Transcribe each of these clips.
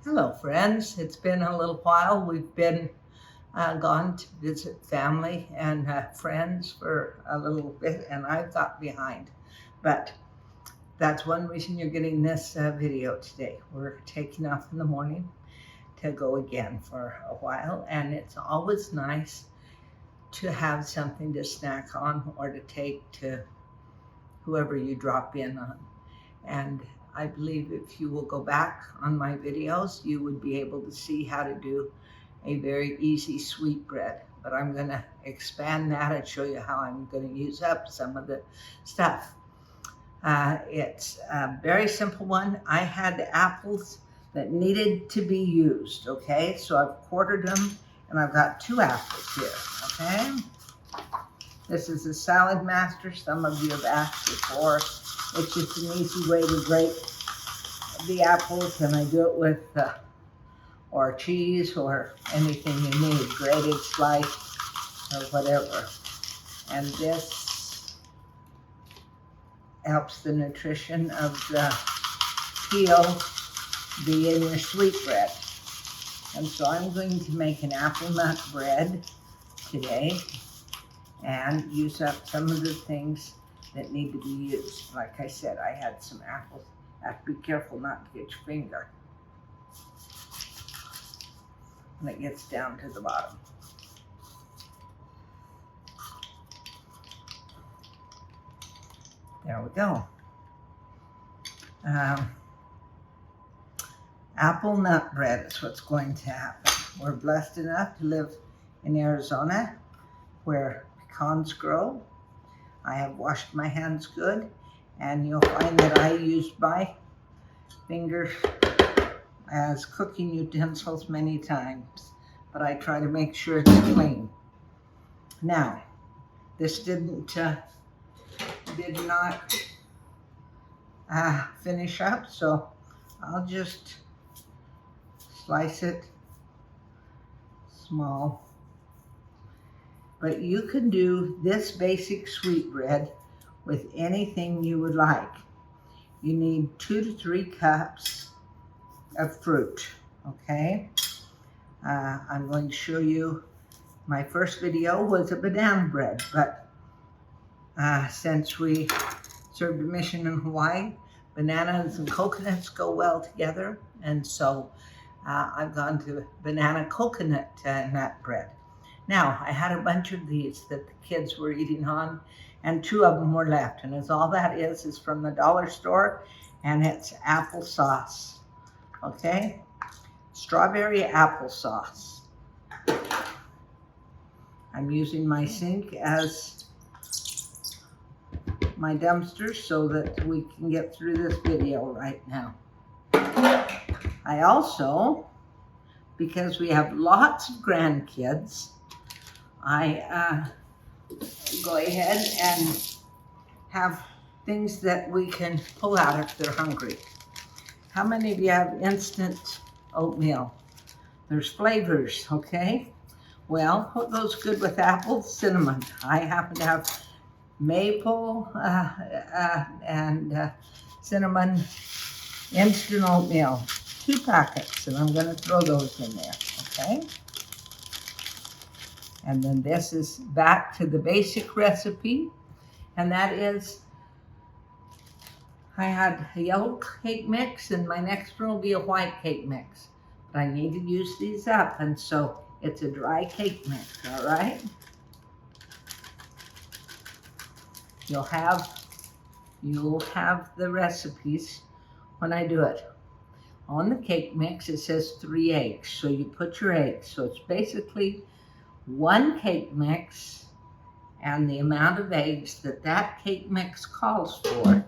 Hello, friends. It's been a little while. We've been gone to visit family and friends for a little bit, and I got behind. But that's one reason you're getting this video today. We're taking off in the morning to go again for a while, and it's always nice to have something to snack on or to take to whoever you drop in on. And I believe if you will go back on my videos, you would be able to see how to do a very easy sweet bread. But I'm going to expand that and show you how I'm going to use up some of the stuff. It's a very simple one. I had apples that needed to be used, okay? So I've quartered them, and I've got 2 apples here, okay? This is a salad master. Some of you have asked before. It's just an easy way to grate the apples, and I do it with or cheese or anything you need, grated, sliced, or whatever. And this helps the nutrition of the peel be in your sweet bread. And so I'm going to make an apple nut bread today and use up some of the things that need to be used. Like I said, I had some apples. You have to be careful not to get your finger when it gets down to the bottom. There we go. Apple nut bread is what's going to happen. We're blessed enough to live in Arizona where pecans grow. I have washed my hands good, and you'll find that I used my fingers as cooking utensils many times, but I try to make sure it's clean. Now, this did not finish up, so I'll just slice it small. But you can do this basic sweet bread with anything you would like. You need 2 to 3 cups of fruit, okay? I'm going to show you, my first video was a banana bread, but since we served a mission in Hawaii, bananas and coconuts go well together, and so I've gone to banana coconut nut bread. Now, I had a bunch of these that the kids were eating on, and 2 of them were left. And as all that is from the dollar store, and it's applesauce, okay? Strawberry applesauce. I'm using my sink as my dumpster so that we can get through this video right now. I also, because we have lots of grandkids, I go ahead and have things that we can pull out if they're hungry. How many of you have instant oatmeal? There's flavors, okay? Well, what goes good with apples? Cinnamon. I happen to have maple and cinnamon instant oatmeal. 2 packets, and I'm going to throw those in there, okay? And then this is back to the basic recipe, and that is, I had a yellow cake mix, and my next one will be a white cake mix. But I need to use these up, and so it's a dry cake mix, all right? You'll have the recipes when I do it. On the cake mix, it says 3 eggs, so you put your eggs. So it's basically 1 cake mix and the amount of eggs that cake mix calls for,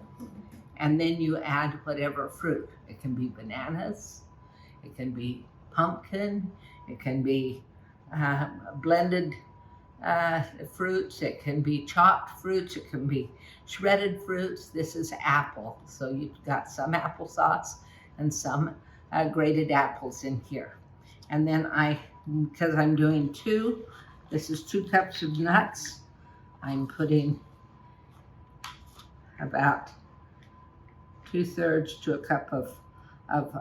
and then you add whatever fruit. It can be bananas, it can be pumpkin, it can be blended fruits, it can be chopped fruits, it can be shredded fruits. This is apple, so you've got some applesauce and some grated apples in here. And then because I'm doing 2, this is 2 cups of nuts. I'm putting about 2/3 to a cup of of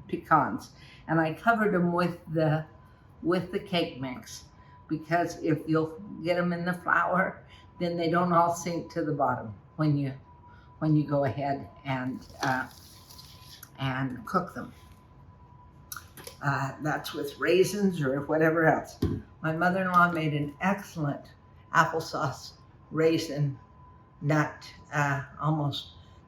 pecans, and I covered them with the cake mix, because if you'll get them in the flour, then they don't all sink to the bottom when you go ahead and cook them. That's with raisins or whatever else. My mother-in-law made an excellent applesauce raisin nut,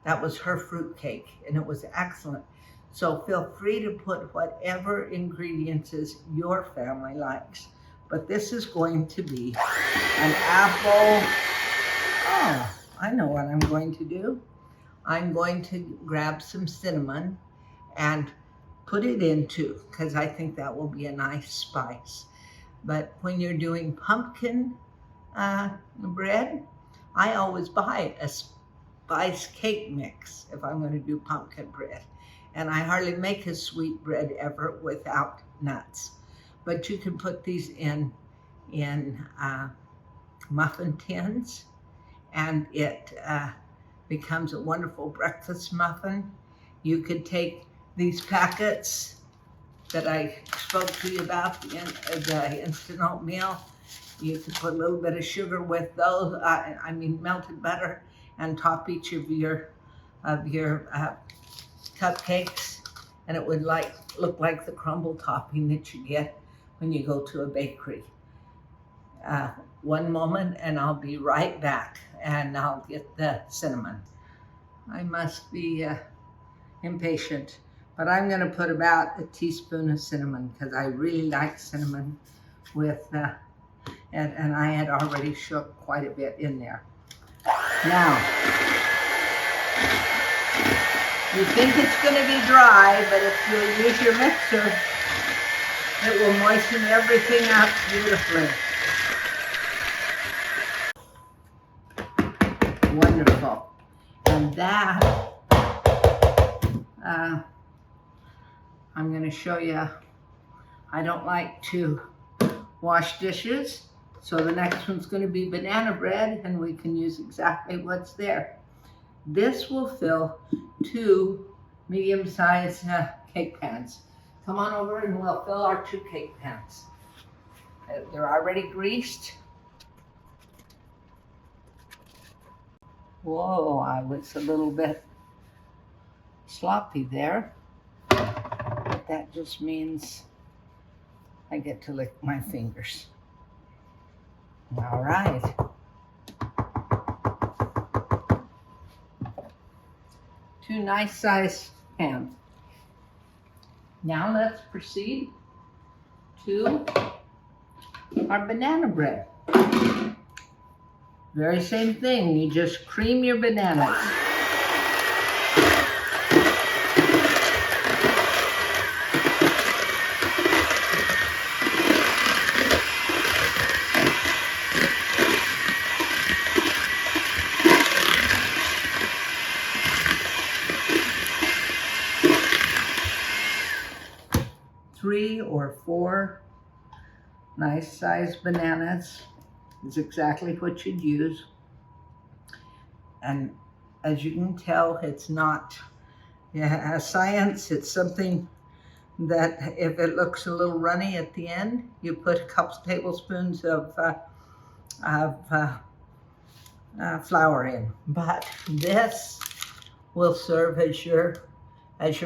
that was her fruit cake, and it was excellent. So feel free to put whatever ingredients your family likes. But this is going to be an apple. Oh, I know what I'm going to do. I'm going to grab some cinnamon and put it into, because I think that will be a nice spice. But when you're doing pumpkin bread, I always buy a spice cake mix if I'm going to do pumpkin bread. And I hardly make a sweet bread ever without nuts. But you can put these in muffin tins, and it becomes a wonderful breakfast muffin. You could take these packets that I spoke to you about, the instant oatmeal. You could put a little bit of sugar with those, melted butter, and top each of your cupcakes, and it would look like the crumble topping that you get when you go to a bakery. One moment, and I'll be right back, and I'll get the cinnamon. I must be impatient, but I'm going to put about a teaspoon of cinnamon, because I really like cinnamon with, and I had already shook quite a bit in there. Now, you think it's going to be dry, but if you use your mixer, it will moisten everything up beautifully. Wonderful. And that, I'm going to show you. I don't like to wash dishes, so the next one's going to be banana bread, and we can use exactly what's there. This will fill 2 medium-sized cake pans. Come on over and we'll fill our 2 cake pans. They're already greased. Whoa, I was a little bit sloppy there, but that just means I get to lick my fingers. All right. Two nice sized pans. Now let's proceed to our banana bread. Very same thing, you just cream your bananas. Three or four nice sized bananas is exactly what you'd use. And as you can tell, it's not a science. It's something that if it looks a little runny at the end, you put a couple tablespoons of flour in. But this will serve as your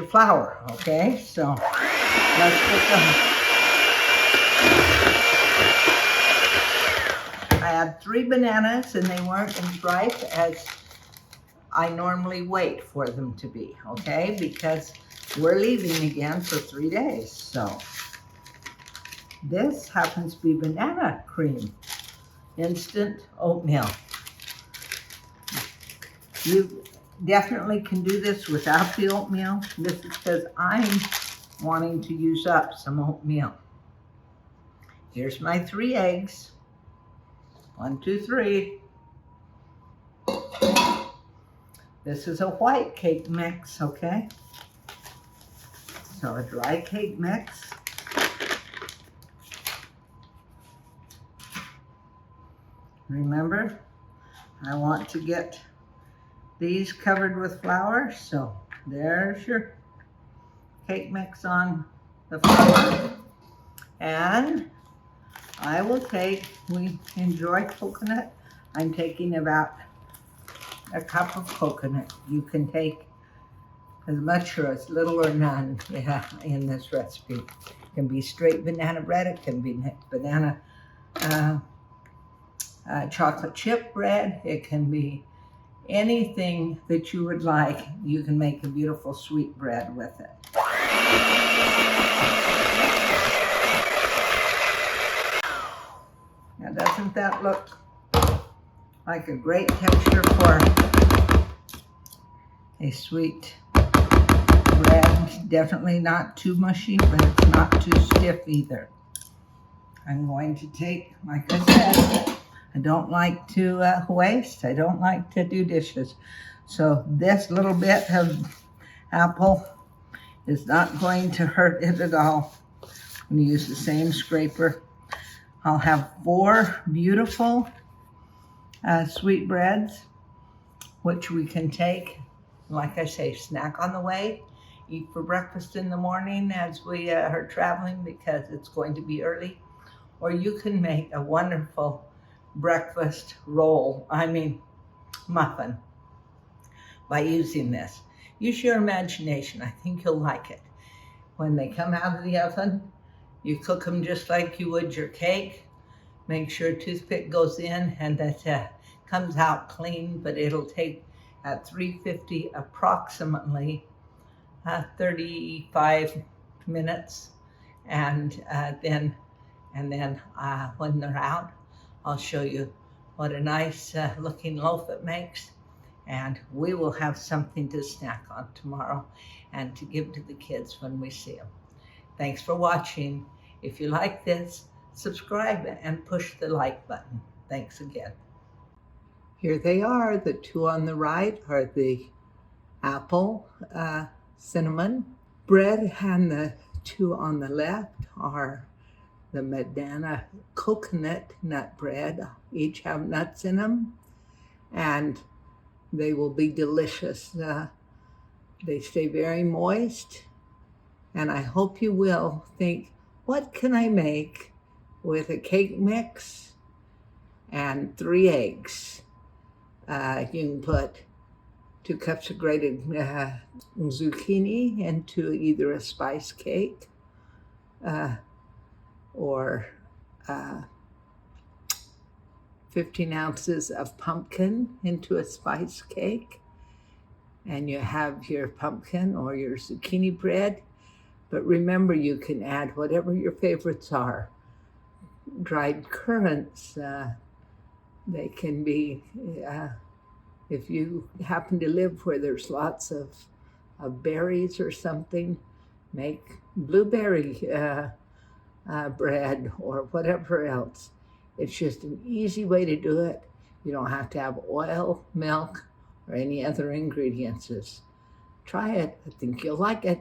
flour, okay? So let's put them. I had 3 bananas, and they weren't as ripe as I normally wait for them to be, okay? Because we're leaving again for 3 days. So this happens to be banana cream, instant oatmeal. You definitely can do this without the oatmeal. This is because I'm wanting to use up some oatmeal. Here's my 3 eggs. 1, 2, 3. This is a white cake mix, okay? So a dry cake mix. Remember, I want to get these covered with flour, so there's your cake mix on the front. And I will take, we enjoy coconut. I'm taking about a cup of coconut. You can take as much or as little or none in this recipe. It can be straight banana bread. It can be banana chocolate chip bread. It can be anything that you would like. You can make a beautiful sweet bread with it. Now, doesn't that look like a great texture for a sweet bread? Definitely not too mushy, but it's not too stiff either. I'm going to take, like I said, I don't like to waste. I don't like to do dishes. So this little bit of apple is not going to hurt it at all. I'm going to use the same scraper. I'll have 4 beautiful sweet breads, which we can take, like I say, snack on the way, eat for breakfast in the morning as we are traveling because it's going to be early. Or you can make a wonderful breakfast roll, muffin, by using this. Use your imagination. I think you'll like it. When they come out of the oven, you cook them just like you would your cake. Make sure a toothpick goes in and that comes out clean, but it'll take at 350 approximately 35 minutes. And then when they're out, I'll show you what a nice looking loaf it makes. And we will have something to snack on tomorrow and to give to the kids when we see them. Thanks for watching. If you like this, subscribe and push the like button. Thanks again. Here they are. The 2 on the right are the apple cinnamon bread, and the 2 on the left are the banana coconut nut bread. Each have nuts in them, and they will be delicious. They stay very moist, and I hope you will think, what can I make with a cake mix and 3 eggs? You can put 2 cups of grated zucchini into either a spice cake or 15 ounces of pumpkin into a spice cake. And you have your pumpkin or your zucchini bread. But remember, you can add whatever your favorites are. Dried currants, they can be, if you happen to live where there's lots of berries or something, make blueberry bread or whatever else. It's just an easy way to do it. You don't have to have oil, milk, or any other ingredients. Try it. I think you'll like it.